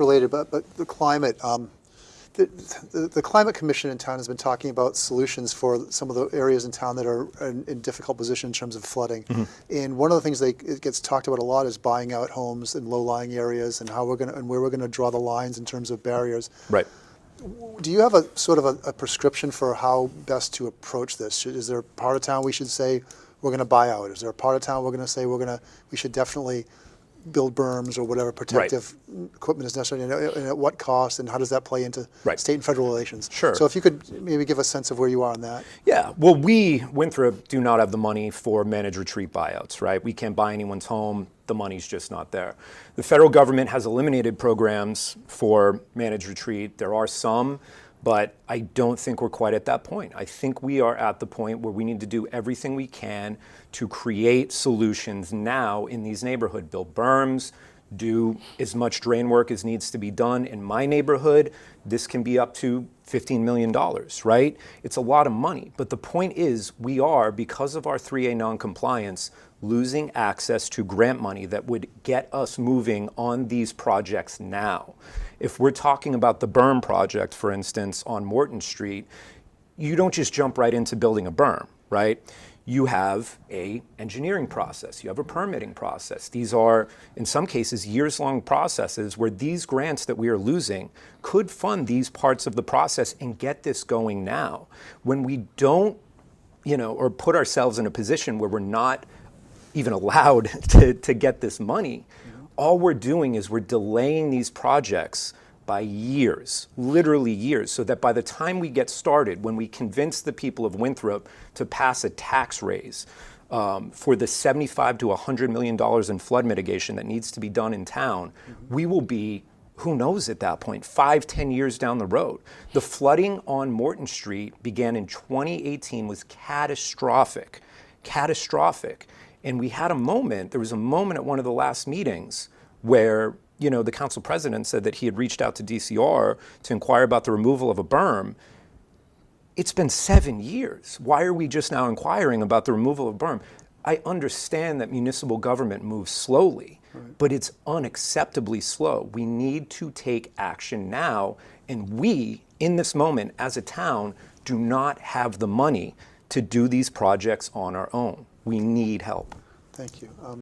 related, but the climate. The Climate Commission in town has been talking about solutions for some of the areas in town that are in difficult position in terms of flooding. And one of the things it gets talked about a lot is buying out homes in low-lying areas and how we're going to and where we're going to draw the lines in terms of barriers. Right. Do you have a sort of a prescription for how best to approach this? Is there a part of town we should say we're going to buy out? Is there a part of town we're going to say we should definitely build berms or whatever protective equipment is necessary, and at what cost, and how does that play into state and federal relations? Sure. So if you could maybe give a sense of where you are on that. Yeah, well, we, Winthrop, do not have the money for managed retreat buyouts, right? We can't buy anyone's home. The money's just not there. The federal government has eliminated programs for managed retreat. There are some, but I don't think we're quite at that point. I think we are at the point where we need to do everything we can to create solutions now in these neighborhoods. Build berms, do as much drain work as needs to be done. In my neighborhood, this can be up to $15 million, right? It's a lot of money. But the point is, we are, because of our 3A noncompliance, losing access to grant money that would get us moving on these projects now. If we're talking about the berm project, for instance, on Morton Street, you don't just jump right into building a berm, right? You have an engineering process, you have a permitting process. These are, in some cases, years-long processes where these grants that we are losing could fund these parts of the process and get this going now. When we don't, or put ourselves in a position where we're not even allowed to get this money, all we're doing is we're delaying these projects by years, literally years, so that by the time we get started, when we convince the people of Winthrop to pass a tax raise for the $75 to $100 million in flood mitigation that needs to be done in town, we will be, who knows at that point, 5-10 years down the road. The flooding on Morton Street began in 2018, was catastrophic. And we had there was a moment at one of the last meetings where the council president said that he had reached out to DCR to inquire about the removal of a berm. It's been 7 years. Why are we just now inquiring about the removal of a berm? I understand that municipal government moves slowly, but it's unacceptably slow. We need to take action now, and we, in this moment, as a town, do not have the money to do these projects on our own. We need help. Thank you.